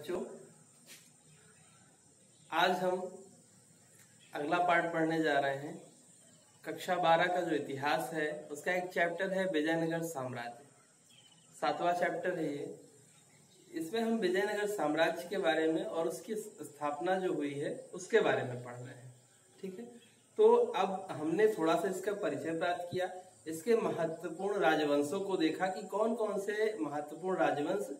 बच्चों, आज हम अगला पार्ट पढ़ने जा रहे हैं। कक्षा 12 का जो इतिहास है उसका एक चैप्टर है विजयनगर साम्राज्य। 7वां चैप्टर है ये। इसमें हम विजयनगर साम्राज्य के बारे में और उसकी स्थापना जो हुई है उसके बारे में पढ़ रहे हैं। ठीक है, तो अब हमने थोड़ा सा इसका परिचय प्राप्त किया, इसके महत्वपूर्ण राजवंशों को देखा कि कौन कौन से महत्वपूर्ण राजवंश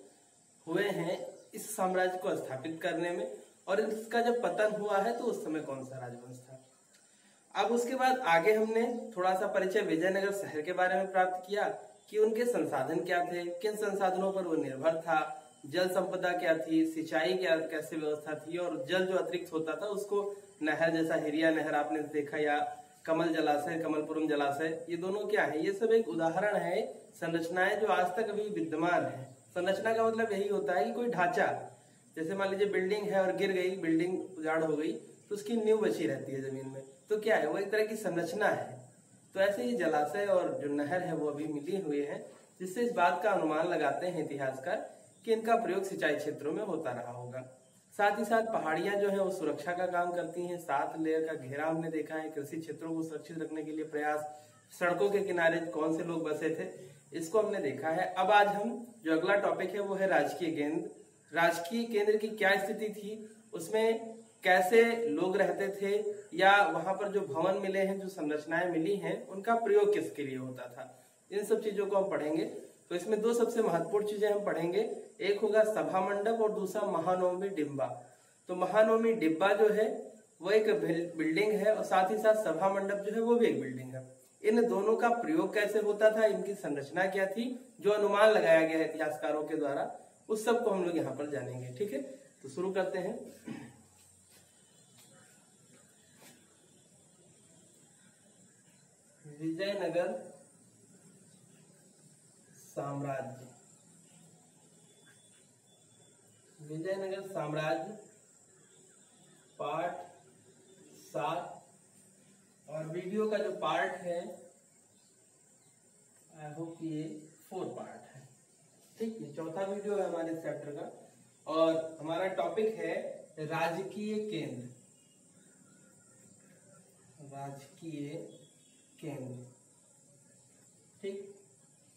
हुए हैं इस साम्राज्य को स्थापित करने में, और इसका जब पतन हुआ है तो उस समय कौन सा राजवंश था। अब उसके बाद आगे हमने थोड़ा सा परिचय विजयनगर शहर के बारे में प्राप्त किया कि उनके संसाधन क्या थे, किन संसाधनों पर वो निर्भर था, जल संपदा क्या थी, सिंचाई क्या कैसे व्यवस्था थी, और जल जो अतिरिक्त होता था उसको नहर जैसा हिरिया नहर आपने देखा, या कमल जलाशय, कमलपुरम जलाशय, ये दोनों क्या है, ये सब एक उदाहरण है संरचनाएं जो आज तक अभी विद्यमान है। संरचना का मतलब यही होता है कि कोई ढांचा, जैसे मान लीजिए बिल्डिंग है और गिर गई, बिल्डिंग उजाड़ हो गई तो उसकी नींव बची रहती है जमीन में, तो क्या है वो एक तरह की संरचना है। तो ऐसे ही जलाशय और जो नहर है वो अभी मिली हुई है, जिससे इस बात का अनुमान लगाते हैं इतिहासकार कि इनका प्रयोग सिंचाई क्षेत्रों में होता रहा होगा। साथ ही साथ पहाड़ियां जो है वो सुरक्षा का काम करती हैं। 7 लेयर का घेरा हमने देखा है, कृषि क्षेत्रों को सुरक्षित रखने के लिए प्रयास, सड़कों के किनारे कौन से लोग बसे थे इसको हमने देखा है। अब आज हम जो अगला टॉपिक है वो है राजकीय केंद्र। राजकीय केंद्र की क्या स्थिति थी, उसमें कैसे लोग रहते थे, या वहां पर जो भवन मिले हैं, जो संरचनाएं मिली हैं, उनका प्रयोग किसके लिए होता था, इन सब चीजों को हम पढ़ेंगे। तो इसमें 2 सबसे महत्वपूर्ण चीजें हम पढ़ेंगे, एक होगा सभा मंडप और दूसरा महानवमी डिब्बा। तो महानवमी डिब्बा जो है वो एक बिल्डिंग है और साथ ही साथ सभा मंडप जो है वो भी एक बिल्डिंग है। इन दोनों का प्रयोग कैसे होता था, इनकी संरचना क्या थी, जो अनुमान लगाया गया है इतिहासकारों के द्वारा, उस सब को हम लोग यहाँ पर जानेंगे। ठीक है, तो शुरू करते हैं। विजयनगर साम्राज्य। विजयनगर साम्राज्य पार्ट 7, और वीडियो का जो पार्ट है आई होप ये 4 पार्ट है। ठीक, ये 4था वीडियो है हमारे चैप्टर का, और हमारा टॉपिक है राजकीय केंद्र। राजकीय केंद्र। ठीक,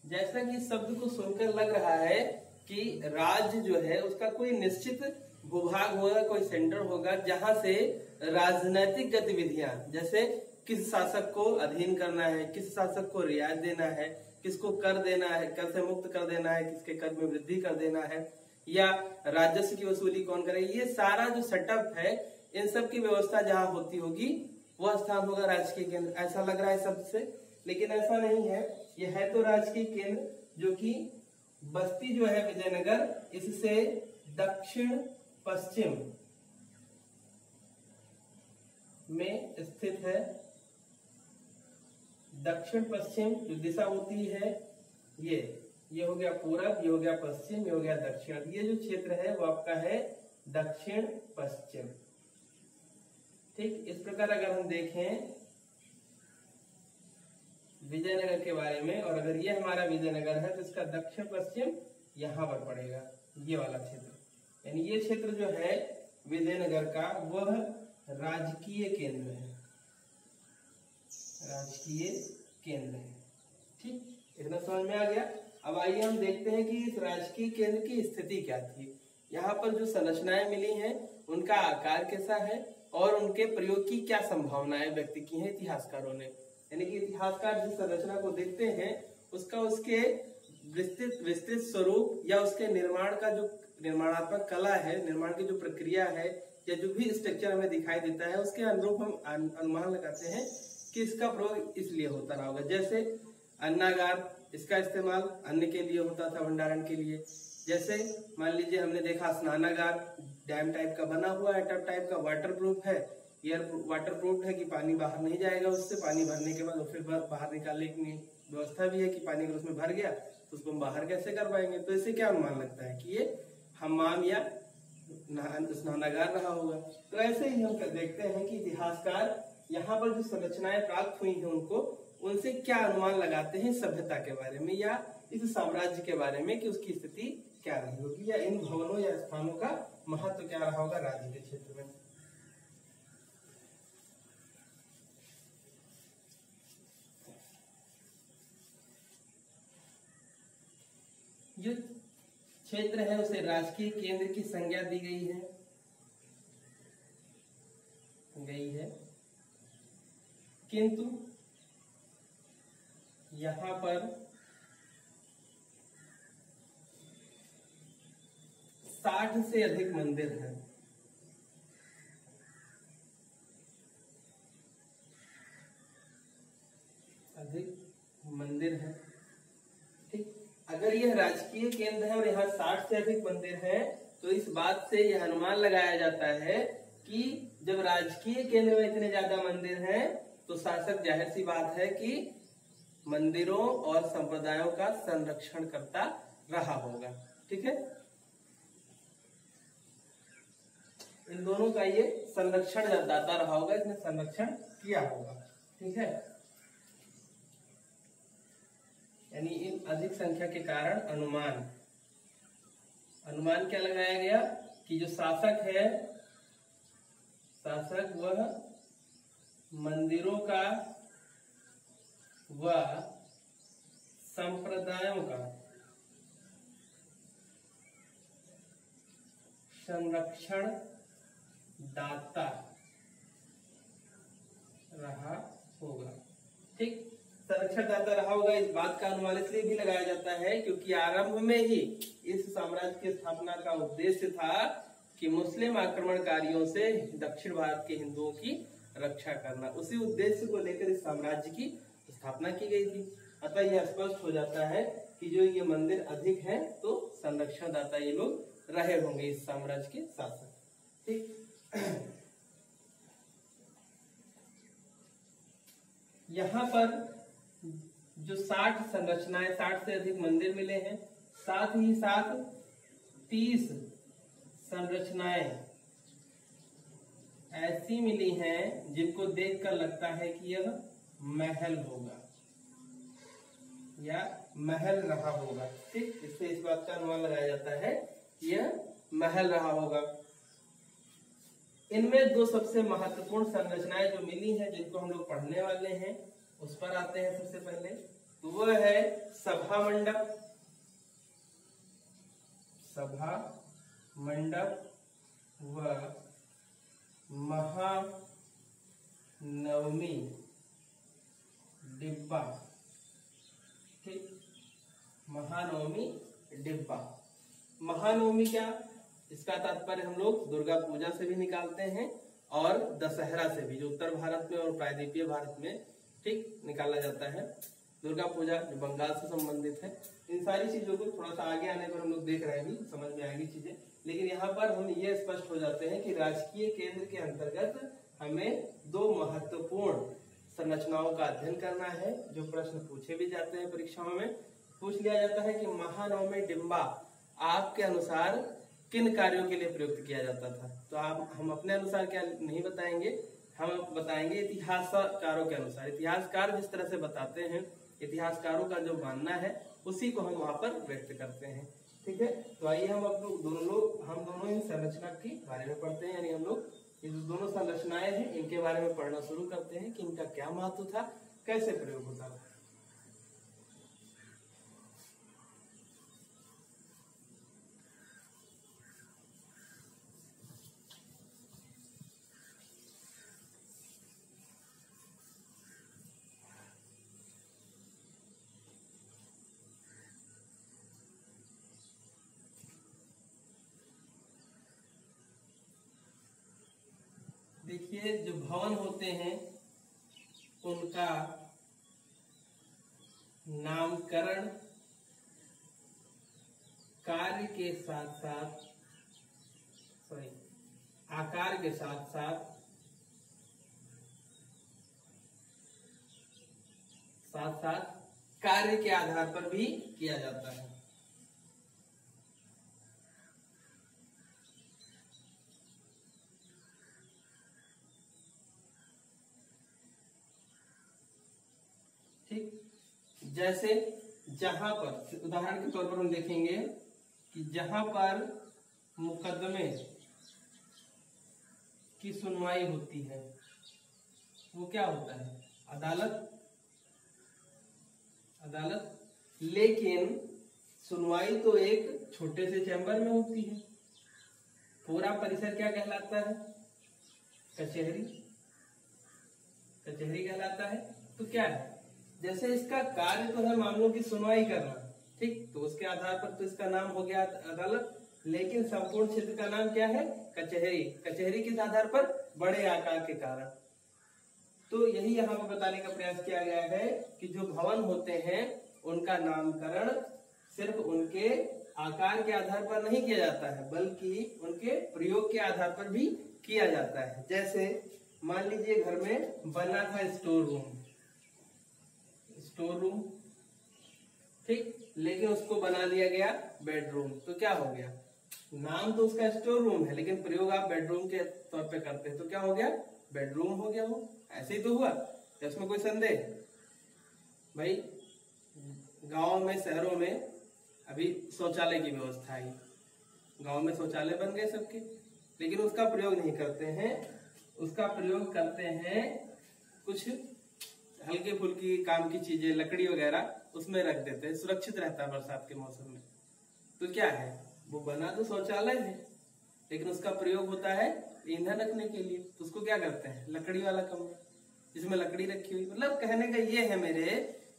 जैसा कि शब्द को सुनकर लग रहा है कि राज्य जो है उसका कोई निश्चित भूभाग होगा, कोई सेंटर होगा जहां से राजनैतिक गतिविधियां, जैसे किस शासक को अधीन करना है, किस शासक को रियायत देना है, किसको कर देना है, कर से मुक्त कर देना है, किसके कर में वृद्धि कर देना है, या राजस्व की वसूली कौन करे, ये सारा जो सेटअप है, इन सब की व्यवस्था जहां होती होगी वह स्थान होगा राजकीय केंद्र। ऐसा लग रहा है शब्द से, लेकिन ऐसा नहीं है। यह है तो राजकीय केंद्र, जो कि बस्ती जो है विजयनगर, इससे दक्षिण पश्चिम में स्थित है। दक्षिण पश्चिम जो दिशा होती है, ये हो गया पूरब, ये हो गया पश्चिम, ये हो गया दक्षिण। ये जो क्षेत्र है वो आपका है दक्षिण पश्चिम। ठीक, इस प्रकार अगर हम देखें विजयनगर के बारे में, और अगर ये हमारा विजयनगर है तो इसका दक्षिण पश्चिम यहां पर पड़ेगा, ये वाला क्षेत्र, यानी ये क्षेत्र जो है विजयनगर का वह राजकीय केंद्र है। राजकीय केंद्र है। ठीक, इतना समझ में आ गया। अब आइए हम देखते हैं कि इस राजकीय केंद्र की स्थिति क्या थी। यहाँ पर जो संरचनाएं मिली हैं उनका आकार कैसा है, और उनके प्रयोग की क्या संभावनाएं व्यक्त की हैं इतिहासकारों ने। यानी कि इतिहासकार जिस संरचना को देखते हैं उसका उसके विस्तृत स्वरूप, या उसके निर्माण का जो निर्माणात्मक कला है, निर्माण की जो प्रक्रिया है, या जो भी स्ट्रक्चर हमें दिखाई देता है, उसके अनुरूप हम अनुमान लगाते हैं कि इसका प्रयोग इसलिए होता रहा होगा। जैसे अन्नागार, इसका इस्तेमाल अन्न के लिए होता था, भंडारण के लिए। जैसे मान लीजिए हमने देखा स्नानागार, डैम टाइप का बना हुआ है, टब टाइप का, वाटर प्रूफ है, एयर वाटर प्रूफ है कि पानी बाहर नहीं जाएगा उससे, पानी भरने के बाद फिर बाहर निकालने की व्यवस्था भी है कि पानी अगर उसमें भर गया तो उसको हम बाहर कैसे कर पाएंगे। तो इससे क्या अनुमान लगता है कि ये हम्माम या स्नानागार रहा होगा। तो ऐसे ही हम देखते हैं कि इतिहासकार यहाँ पर जो संरचनाएं प्राप्त हुई हैं उनको, उनसे क्या अनुमान लगाते हैं सभ्यता के बारे में, या इस साम्राज्य के बारे में कि उसकी स्थिति क्या रही होगी, या इन भवनों या स्थानों का महत्व क्या रहा होगा राज्य के क्षेत्र में। जो क्षेत्र है उसे राजकीय केंद्र की संज्ञा दी गई है किंतु यहां पर 60 से अधिक मंदिर हैं। ठीक, अगर यह राजकीय केंद्र है और यहाँ 60 से अधिक मंदिर हैं, तो इस बात से यह अनुमान लगाया जाता है कि जब राजकीय केंद्र में इतने ज्यादा मंदिर हैं तो शासक जाहिर सी बात है कि मंदिरों और संप्रदायों का संरक्षण करता रहा होगा। ठीक है, इन दोनों का ये संरक्षण दाता रहा होगा, इसने संरक्षण किया होगा। ठीक है, यानी इन अधिक संख्या के कारण अनुमान क्या लगाया गया कि जो शासक है, शासक वह मंदिरों का व संप्रदायों का संरक्षण दाता रहा होगा। ठीक, संरक्षण दाता रहा होगा, इस बात का अनुमान इसलिए भी लगाया जाता है क्योंकि आरंभ में ही इस साम्राज्य की स्थापना का उद्देश्य था कि मुस्लिम आक्रमणकारियों से दक्षिण भारत के हिंदुओं की रक्षा करना। उसी उद्देश्य को लेकर इस साम्राज्य की स्थापना की गई थी। अतः यह स्पष्ट हो जाता है कि जो ये मंदिर अधिक हैं तो संरक्षण दाता ये लोग रहे होंगे इस साम्राज्य के शासक। ठीक, यहाँ पर जो 60 संरचनाएं, 60 से अधिक मंदिर मिले हैं, साथ ही साथ 30 संरचनाएं ऐसी मिली हैं जिनको देखकर लगता है कि यह महल होगा या महल रहा होगा। ठीक, इससे इस बात का अनुमान लगाया जाता है कि यह महल रहा होगा। इनमें दो सबसे महत्वपूर्ण संरचनाएं जो मिली हैं, जिनको हम लोग पढ़ने वाले हैं, उस पर आते हैं। सबसे पहले तो वह है सभा मंडप व महानवमी डिब्बा। ठीक, महानवमी डिब्बा। महानवमी क्या, इसका तात्पर्य हम लोग दुर्गा पूजा से भी निकालते हैं और दशहरा से भी, जो उत्तर भारत में और प्रायद्वीपीय भारत में ठीक निकाला जाता है। दुर्गा पूजा जो बंगाल से संबंधित है। इन सारी चीजों को थोड़ा सा आगे आने पर हम लोग देख रहे हैं, समझ में आएगी चीजें, लेकिन यहाँ पर हम ये स्पष्ट हो जाते हैं कि राजकीय केंद्र के अंतर्गत हमें दो महत्वपूर्ण संरचनाओं का अध्ययन करना है, जो प्रश्न पूछे भी जाते हैं परीक्षाओं में। पूछ लिया जाता है कि महानवमी डिब्बा आपके अनुसार किन कार्यों के लिए प्रयुक्त किया जाता था। तो हम अपने अनुसार क्या नहीं बताएंगे, हम बताएंगे इतिहासकारों के अनुसार। इतिहासकार जिस तरह से बताते हैं, इतिहासकारों का जो मानना है उसी को हम वहां पर व्यक्त करते हैं। ठीक है, तो आइए हम दोनों ही संरचना के बारे में पढ़ते हैं। यानी हम लोग ये जो दोनों संरचनाएं हैं इनके बारे में पढ़ना शुरू करते हैं कि इनका क्या महत्व था, कैसे प्रयोग होता था। देखिए, जो भवन होते हैं उनका नामकरण कार्य के साथ साथ आकार के साथ साथ कार्य के आधार पर भी किया जाता है। ठीक, जैसे जहां पर उदाहरण के तौर पर हम देखेंगे कि जहां पर मुकदमे की सुनवाई होती है वो क्या होता है? अदालत। अदालत, लेकिन सुनवाई तो एक छोटे से चैम्बर में होती है। पूरा परिसर क्या कहलाता है? कचहरी। कचहरी कहलाता है। तो क्या है, जैसे इसका कार्य तो है मामलों की सुनवाई करना, ठीक, तो उसके आधार पर तो इसका नाम हो गया अदालत, लेकिन संपूर्ण क्षेत्र का नाम क्या है? कचहरी। कचहरी किस आधार पर? बड़े आकार के कारण। तो यही यहाँ पे बताने का प्रयास किया गया है कि जो भवन होते हैं उनका नामकरण सिर्फ उनके आकार के आधार पर नहीं किया जाता है, बल्कि उनके प्रयोग के आधार पर भी किया जाता है। जैसे मान लीजिए घर में बना था स्टोर रूम, स्टोर रूम, ठीक, लेकिन उसको बना दिया गया बेडरूम, तो क्या हो गया? नाम तो उसका स्टोर रूम है, लेकिन प्रयोग आप बेडरूम के तौर पे करते हैं, तो क्या हो गया? बेडरूम हो गया। वो ऐसे ही तो हुआ, इसमें कोई संदेह? भाई गांव में, शहरों में अभी शौचालय की व्यवस्था आई, गांव में शौचालय बन गए सबके, लेकिन उसका प्रयोग नहीं करते हैं। उसका प्रयोग करते हैं कुछ हल्के फुल्की काम की चीजें, लकड़ी वगैरह उसमें रख देते हैं, सुरक्षित रहता है बरसात के मौसम में। तो क्या है, वो बना तो शौचालय है, लेकिन उसका प्रयोग होता है ईंधन रखने के लिए, तो उसको क्या करते हैं? लकड़ी वाला कमरा, जिसमें लकड़ी रखी हुई। मतलब कहने का ये है मेरे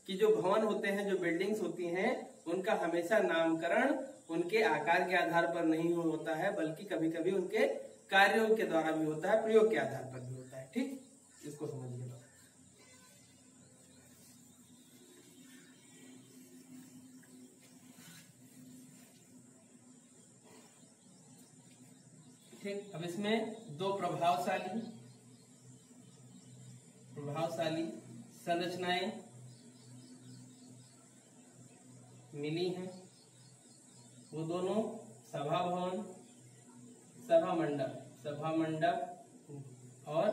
कि जो भवन होते हैं, जो बिल्डिंग्स होती हैं, उनका हमेशा नामकरण उनके आकार के आधार पर नहीं होता है, बल्कि कभी कभी उनके कार्यों के द्वारा भी होता है, प्रयोग के आधार पर भी होता है। ठीक, इसको समझिए। ठीक, अब इसमें दो प्रभावशाली संरचनाएं मिली हैं, वो दोनों सभा भवन, सभा मंडप और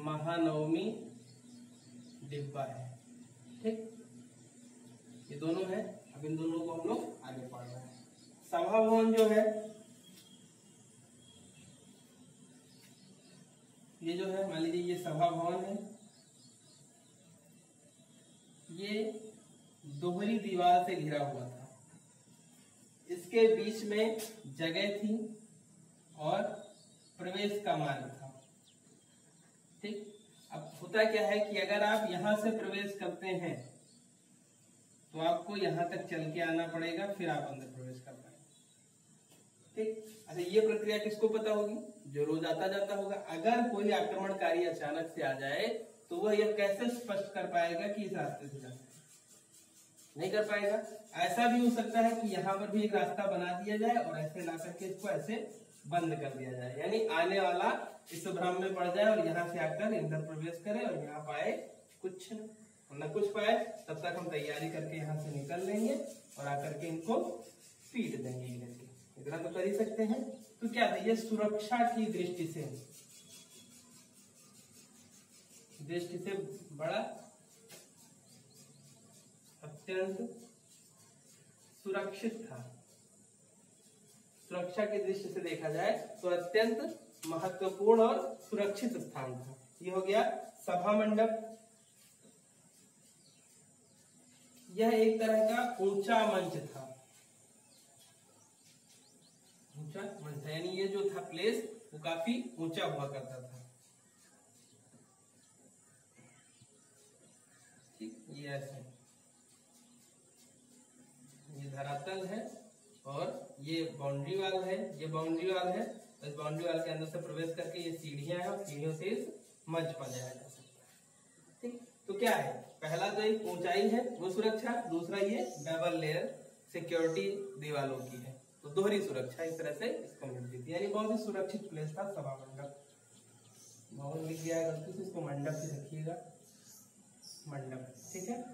महानवमी डिब्बा है। ठीक, ये दोनों है। अब इन दोनों को हम लोग आगे पढ़ रहे हैं। सभा भवन जो है, ये जो है, मान लीजिए ये सभा भवन है, ये दोहरी दीवार से घिरा हुआ था, इसके बीच में जगह थी और प्रवेश का मार्ग था। ठीक, अब होता क्या है कि अगर आप यहां से प्रवेश करते हैं तो आपको यहां तक चल के आना पड़ेगा, फिर आप अंदर प्रवेश कर पाएंगे। ठीक, अच्छा, ये प्रक्रिया किसको पता होगी? जो रोज आता जाता होगा। अगर कोई आक्रमणकारी अचानक से आ जाए तो वह यह कैसे स्पष्ट कर पाएगा कि इस रास्ते से जाना है? नहीं कर पाएगा। ऐसा भी हो सकता है कि यहाँ पर भी एक रास्ता बना दिया जाए और ऐसे ला करके इसको ऐसे बंद कर दिया जाए, यानी आने वाला इस भ्रम में पड़ जाए और यहाँ से आकर इंदर प्रवेश करे और यहाँ पाए कुछ न कुछ पाए, तब तक हम तैयारी करके यहाँ से निकल लेंगे और आकर के इनको पीट देंगे। इतना तो कर ही सकते हैं। तो क्या है, ये सुरक्षा की दृष्टि से बड़ा अत्यंत सुरक्षित था। सुरक्षा की दृष्टि से देखा जाए तो अत्यंत महत्वपूर्ण और सुरक्षित स्थान था। ये हो गया सभा मंडप। यह एक तरह का ऊंचा मंच था, ऊंचा मंच था, यानी ये जो था प्लेस वो काफी ऊंचा हुआ करता था। ठीक, ये ऐसे ये धरातल है और ये बाउंड्री वाल है, ये बाउंड्री वाल है। इस बाउंड्री वाल के अंदर से प्रवेश करके ये सीढ़ियां हैं और सीढ़ियों से इस मंच पर जाया जा सकता है। ठीक, तो क्या है, पहला तो एक ऊंचाई है वो सुरक्षा, दूसरा ये डबल लेयर सिक्योरिटी दीवारों की है, तो दोहरी सुरक्षा इस तरह से इसको मिलती थी। यानी बहुत ही सुरक्षित प्लेस था सभा मंडप। भवन लिख दिया है गलती से, इसको मंडप ही रखिएगा, मंडप। ठीक है,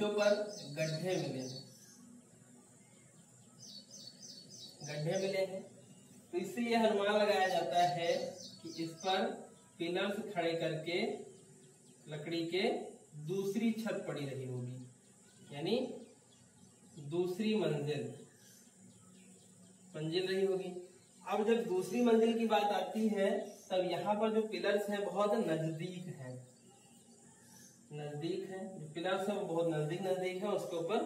मंचों पर गड्ढे मिले हैं, गड्ढे मिले हैं, तो इससे यह अनुमान लगाया जाता है कि इस पर पिलर्स खड़े करके लकड़ी के दूसरी छत पड़ी रही होगी, यानी दूसरी मंजिल रही होगी। अब जब दूसरी मंजिल की बात आती है तब यहाँ पर जो पिलर्स हैं बहुत नजदीक हैं, जो पिलर्स हैं वो बहुत नजदीक है, उसके ऊपर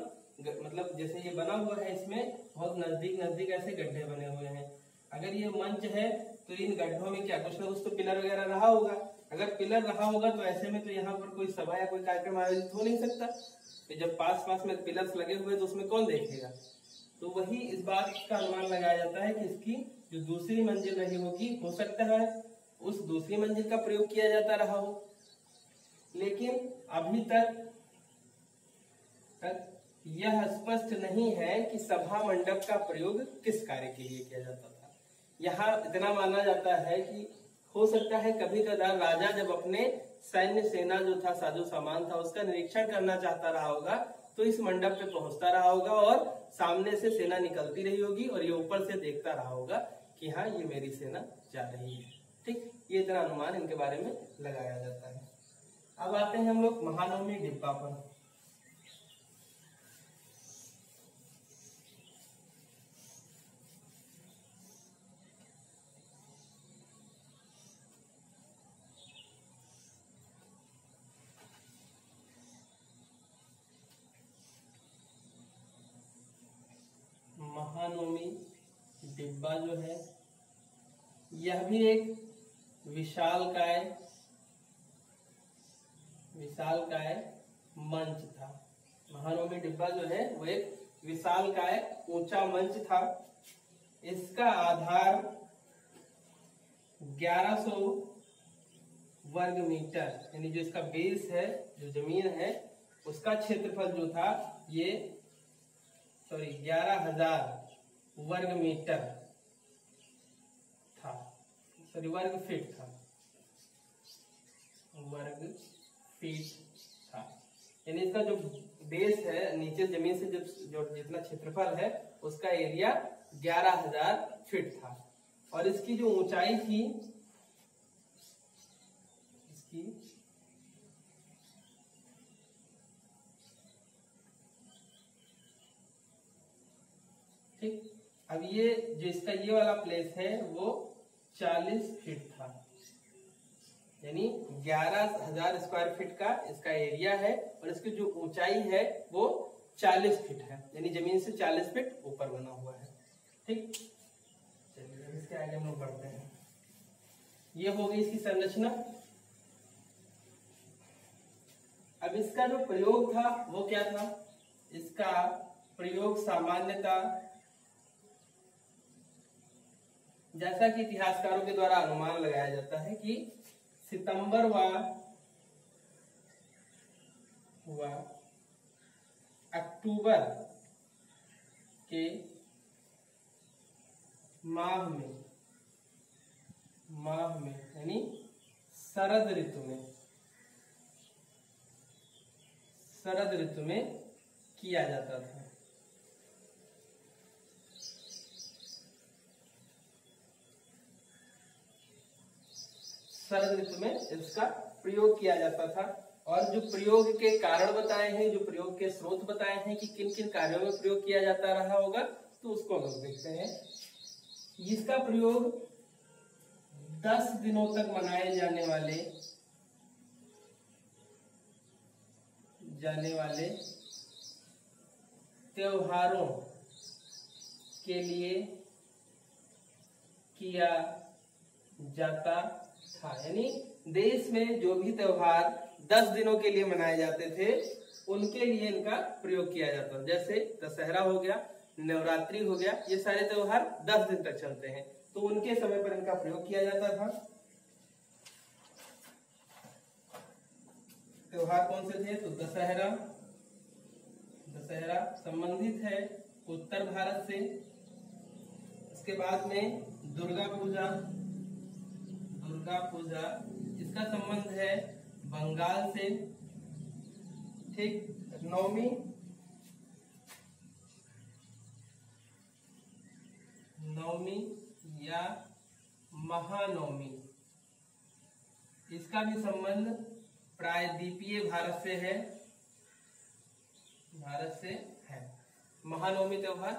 मतलब जैसे ये बना हुआ है इसमें बहुत नजदीक ऐसे गड्ढे बने हुए हैं। अगर ये मंच है तो इन गड्ढों में क्या कुछ ना कुछ तो पिलर वगैरह रहा होगा। अगर पिलर रहा होगा तो ऐसे में तो यहाँ पर कोई सभा या कोई कार्यक्रम आयोजित हो नहीं सकता। तो जब पास में पिलर्स लगे हुए तो उसमें कौन देखेगा। तो वही इस बात का अनुमान लगाया जाता है कि इसकी जो दूसरी मंजिल रही होगी, हो सकता है उस दूसरी मंजिल का प्रयोग किया जाता रहा हो। लेकिन अभी तक यह स्पष्ट नहीं है कि सभा मंडप का प्रयोग किस कार्य के लिए किया जाता था। यहाँ इतना माना जाता है कि हो सकता है कभी कभार राजा जब अपने सैन्य सेना जो था, साजो सामान था, उसका निरीक्षण करना चाहता रहा होगा तो इस मंडप पे पहुंचता रहा होगा और सामने से सेना निकलती रही होगी और ये ऊपर से देखता रहा होगा कि हाँ ये मेरी सेना जा रही है। ठीक, ये इतना अनुमान इनके बारे में लगाया जाता है। अब आते हैं हम लोग महानवमी डिब्बा पर। महानवमी डिब्बा जो है यह भी एक विशालकाय मंच था। महानवमी डिब्बा जो है वो एक विशालकाय ऊंचा मंच था। इसका आधार 1100 वर्ग मीटर, यानी जो इसका बेस है, जो जमीन है, उसका क्षेत्रफल जो था ये 11,000 वर्ग मीटर था, वर्ग फीट था, यानी इसका जो बेस है, नीचे जमीन से जो जितना क्षेत्रफल है उसका एरिया 11,000 फीट था। और इसकी जो ऊंचाई थी, ठीक, अब ये जो इसका ये वाला प्लेस है वो 40 फीट था, यानी 11,000 स्क्वायर फीट का इसका एरिया है और इसकी जो ऊंचाई है वो 40 फीट है, यानी जमीन से 40 फीट ऊपर बना हुआ है। ठीक, चलिए इसके आगे हम लोग बढ़ते हैं। ये हो गई इसकी संरचना। अब इसका जो प्रयोग था वो क्या था। इसका प्रयोग सामान्यतः, जैसा कि इतिहासकारों के द्वारा अनुमान लगाया जाता है कि सितंबर व अक्टूबर के माह में यानी शरद ऋतु में किया जाता था। शरद ऋतु में इसका प्रयोग किया जाता था। और जो प्रयोग के कारण बताए हैं, जो प्रयोग के स्रोत बताए हैं कि किन किन कार्यों में प्रयोग किया जाता रहा होगा, तो उसको हम देखते हैं। इसका प्रयोग 10 दिनों तक मनाए जाने वाले त्योहारों के लिए किया जाता था। यानी देश में जो भी त्योहार 10 दिनों के लिए मनाए जाते थे उनके लिए इनका प्रयोग किया जाता था। जैसे दशहरा हो गया, नवरात्रि हो गया, ये सारे त्योहार 10 दिन तक चलते हैं, तो उनके समय पर इनका प्रयोग किया जाता था। त्योहार कौन से थे, तो दशहरा संबंधित है उत्तर भारत से। इसके बाद में दुर्गा पूजा इसका संबंध है बंगाल से। ठीक, नवमी, नवमी या महानवमी, इसका भी संबंध प्रायद्वीपीय भारत से है, भारत से है। महानवमी त्योहार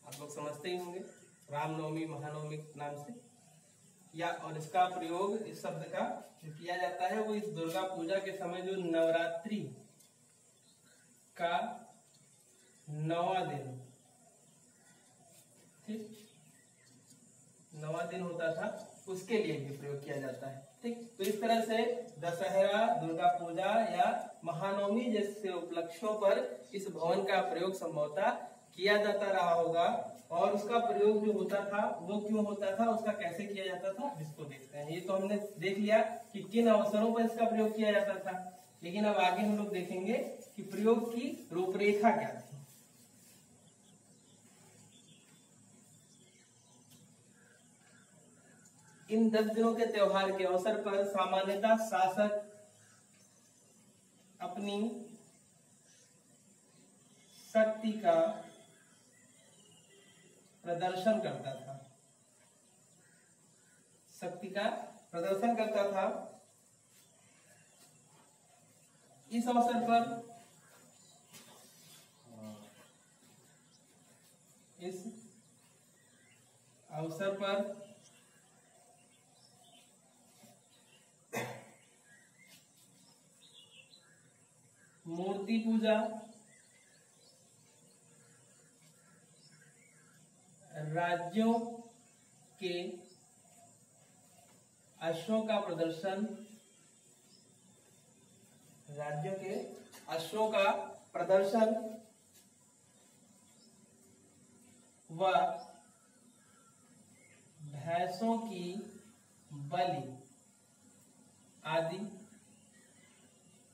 आप लोग समझते ही होंगे, रामनवमी महानवमी नाम से, या और इसका प्रयोग इस शब्द का जो किया जाता है वो इस दुर्गा पूजा के समय जो नवरात्रि का 9वां दिन, ठीक, 9वां दिन होता था, उसके लिए भी प्रयोग किया जाता है। ठीक, तो इस तरह से दशहरा, दुर्गा पूजा या महानवमी जैसे उपलक्ष्यों पर इस भवन का प्रयोग संभवतः किया जाता रहा होगा। और उसका प्रयोग जो होता था वो क्यों होता था, उसका कैसे किया जाता था, इसको देखते हैं। ये तो हमने देख लिया कि किन अवसरों पर इसका प्रयोग किया जाता था, लेकिन अब आगे हम लोग देखेंगे कि प्रयोग की रूपरेखा क्या थी। इन 10 दिनों के त्योहार के अवसर पर सामान्यतः शासक अपनी शक्ति का प्रदर्शन करता था, शक्ति का प्रदर्शन करता था। इस अवसर पर मूर्ति पूजा, राज्यों के अश्वों का प्रदर्शन, राज्यों के अश्वों का प्रदर्शन व भैंसों की बलि आदि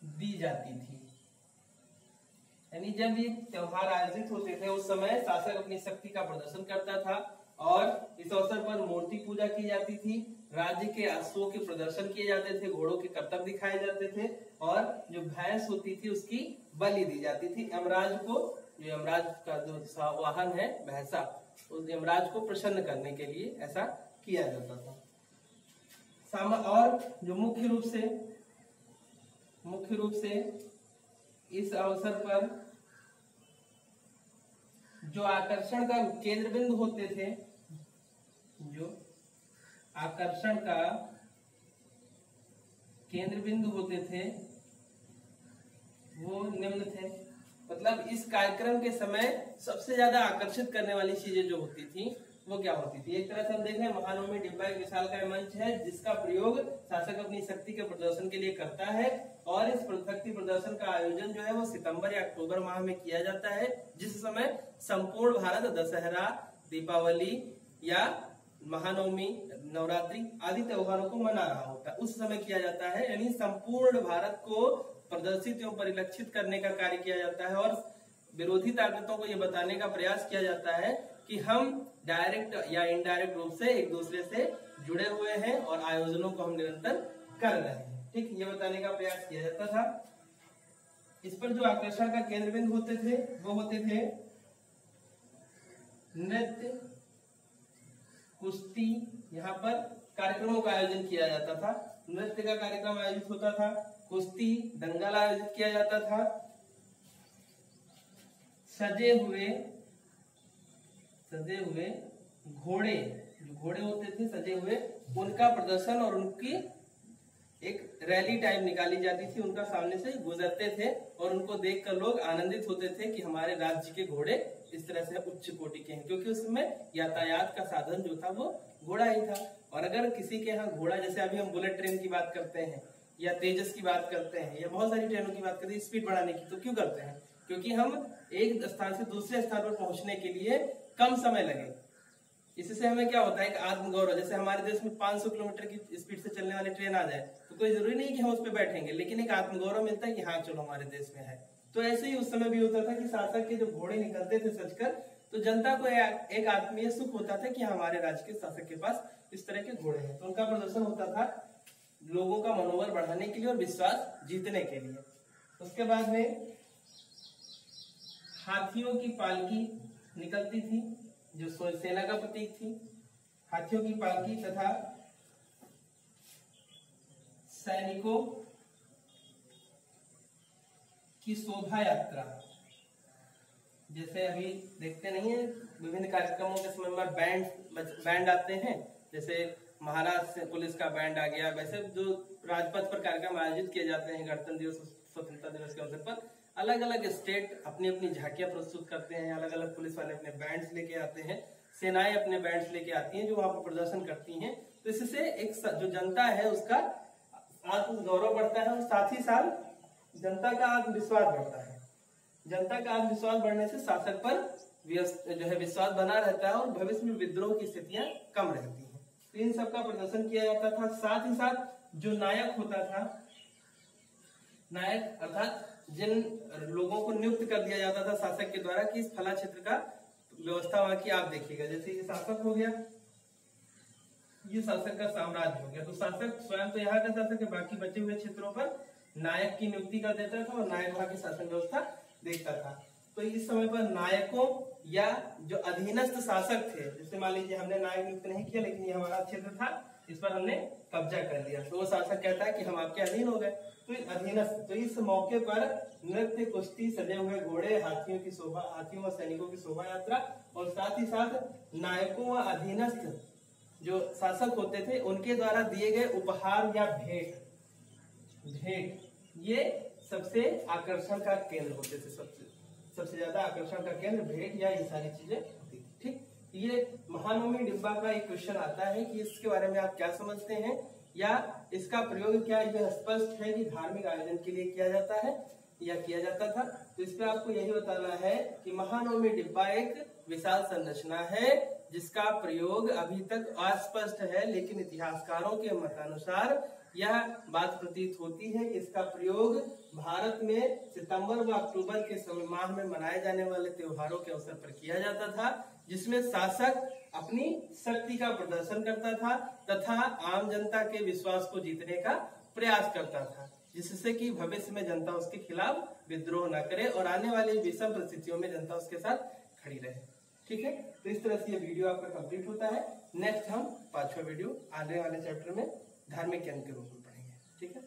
दी जाती थी। यानी जब ये त्योहार आयोजित होते थे उस समय शासक अपनी शक्ति का प्रदर्शन करता था और इस अवसर पर मूर्ति पूजा की जाती थी, राज्य के अश्वों के प्रदर्शन किए जाते थे, घोड़ों के करतब दिखाए जाते थे और जो भैंस होती थी उसकी बलि दी जाती थी। यमराज को, जो यमराज का जो वाहन है भैंसा, उस यमराज को प्रसन्न करने के लिए ऐसा किया जाता था। और जो मुख्य रूप से इस अवसर पर जो आकर्षण का केंद्र बिंदु होते थे, जो आकर्षण का केंद्र बिंदु होते थे वो निम्न थे। मतलब इस कार्यक्रम के समय सबसे ज्यादा आकर्षित करने वाली चीजें जो होती थी वो क्या होती थी। एक तरह से हम देख रहे हैं महानवमी डिब्बा एक विशालकाय मंच है जिसका प्रयोग शासक अपनी शक्ति के प्रदर्शन के लिए करता है और इस शक्ति प्रदर्शन का आयोजन जो है वो सितंबर या अक्टूबर माह में किया जाता है, जिस समय संपूर्ण भारत दशहरा, दीपावली या महानवमी, नवरात्रि आदि त्योहारों को मना रहा होता है, उस समय किया जाता है। यानी संपूर्ण भारत को प्रदर्शित एवं परिलक्षित करने का कार्य किया जाता है और विरोधी ताकतों को यह बताने का प्रयास किया जाता है कि हम डायरेक्ट या इनडायरेक्ट रूप से एक दूसरे से जुड़े हुए हैं और आयोजनों को हम निरंतर कर रहे हैं। ठीक, ये बताने का प्रयास किया जाता था। इस पर जो आकर्षण का केंद्र बिंदु होते थे वो होते थे नृत्य, कुश्ती, यहाँ पर कार्यक्रमों का आयोजन किया जाता था। नृत्य का कार्यक्रम आयोजित होता था, कुश्ती, दंगल आयोजित किया जाता था, सजे हुए घोड़े, जो घोड़े होते थे सजे हुए, उनका प्रदर्शन और उनकी एक रैली टाइप निकाली जाती थी, उनका सामने से गुजरते थे और उनको देखकर लोग आनंदित होते थे कि हमारे राज्य के घोड़े इस तरह से उच्च कोटि के हैं, क्योंकि उसमें यातायात का साधन जो था वो घोड़ा ही था। और अगर किसी के यहाँ घोड़ा, जैसे अभी हम बुलेट ट्रेन की बात करते हैं या तेजस की बात करते हैं या बहुत सारी ट्रेनों की बात करते हैं स्पीड बढ़ाने की, तो क्यों करते हैं? क्योंकि हम एक स्थान से दूसरे स्थान पर पहुंचने के लिए कम समय लगे। इससे हमें क्या होता है कि आत्मगौरव, जैसे हमारे देश में 500 किलोमीटर की स्पीड से चलने वाली ट्रेन आ जाए तो कोई जरूरी नहीं कि हम उस पर बैठेंगे, लेकिन एक आत्मगौरव मिलता है कि हाँ चलो हमारे देश में है। तो ऐसे ही उस समय भी होता था कि शासक के जो घोड़े निकलते थे सजकर, तो जनता को एक आत्मीय सुख होता था कि हमारे राज्य के शासक के पास इस तरह के घोड़े हैं। तो उनका प्रदर्शन होता था लोगों का मनोबल बढ़ाने के लिए और विश्वास जीतने के लिए। उसके बाद में हाथियों की पालकी निकलती थी, जो सेना का प्रतीक थी। हाथियों की पालकी तथा सैनिकों की शोभा यात्रा, जैसे अभी देखते नहीं है विभिन्न कार्यक्रमों के समय में बैंड आते हैं, जैसे महाराष्ट्र पुलिस का बैंड आ गया, वैसे जो राजपथ पर कार्यक्रम आयोजित किए जाते हैं गणतंत्र दिवस, स्वतंत्रता दिवस के अवसर पर, अलग अलग स्टेट अपनी अपनी झांकियां प्रस्तुत करते हैं, अलग अलग पुलिस वाले अपने बैंड्स लेके आते हैं, सेनाएं अपने बैंड्स लेके आती हैं जो वहां पर प्रदर्शन करती हैं। तो इससे एक जो जनता है उसका आत्मगौरव बढ़ता है और साथ ही साथ जनता का आत्मविश्वास बढ़ता है। जनता का आत्मविश्वास बढ़ने से शासक पर जो है विश्वास बना रहता है और भविष्य में विद्रोह की स्थितियां कम रहती हैं। तो इन सबका प्रदर्शन किया जाता था। साथ ही साथ जो नायक होता था, नायक अर्थात जिन लोगों को नियुक्त कर दिया जाता था शासक के द्वारा कि इस फला क्षेत्र का व्यवस्था वहां की आप देखिएगा, जैसे ये शासक हो गया, ये शासक का साम्राज्य हो गया। तो शासक स्वयं तो यहाँ का शासक है, बाकी बचे हुए क्षेत्रों पर नायक की नियुक्ति कर देता था और नायक वहां की शासन व्यवस्था देखता था। तो इस समय पर नायकों या जो अधीनस्थ शासक थे, जैसे मान लीजिए हमने नायक नियुक्त नहीं किया लेकिन ये हमारा क्षेत्र था, इस पर हमने कब्जा कर लिया, तो वो शासक कहता है कि हम आपके अधीन हो गए। तो अधीनस्थ, तो इस मौके पर नृत्य, कुश्ती, सजे हुए घोड़े, हाथियों की शोभा, हाथियों व सैनिकों की शोभा यात्रा, और साथ ही साथ नायकों व अधीनस्थ जो शासक होते थे उनके द्वारा दिए गए उपहार या भेंट, ये सबसे आकर्षण का केंद्र होते थे। सबसे ज्यादा आकर्षण का केंद्र भेंट या ये सारी चीजें होती थी। ठीक, ये महानवमी डिब्बा का एक क्वेश्चन आता है कि इसके बारे में आप क्या समझते हैं, या इसका प्रयोग क्या यह स्पष्ट है कि धार्मिक आयोजन के लिए किया जाता है या किया जाता था। तो इस पे आपको यही बताना है कि महानवमी डिब्बा एक विशाल संरचना है जिसका प्रयोग अभी तक अस्पष्ट है, लेकिन इतिहासकारों के मतानुसार यह बात प्रतीत होती है कि इसका प्रयोग भारत में सितंबर व अक्टूबर के समय माह में मनाए जाने वाले त्योहारों के अवसर पर किया जाता था, जिसमें शासक अपनी शक्ति का प्रदर्शन करता था तथा आम जनता के विश्वास को जीतने का प्रयास करता था, जिससे कि भविष्य में जनता उसके खिलाफ विद्रोह न करे और आने वाली विषम परिस्थितियों में जनता उसके साथ खड़ी रहे। ठीक है, तो इस तरह से ये वीडियो आपका कंप्लीट होता है। नेक्स्ट हम 5वां वीडियो आने वाले चैप्टर में धार्मिक ज्ञान के रूप में पढ़ेंगे। ठीक है।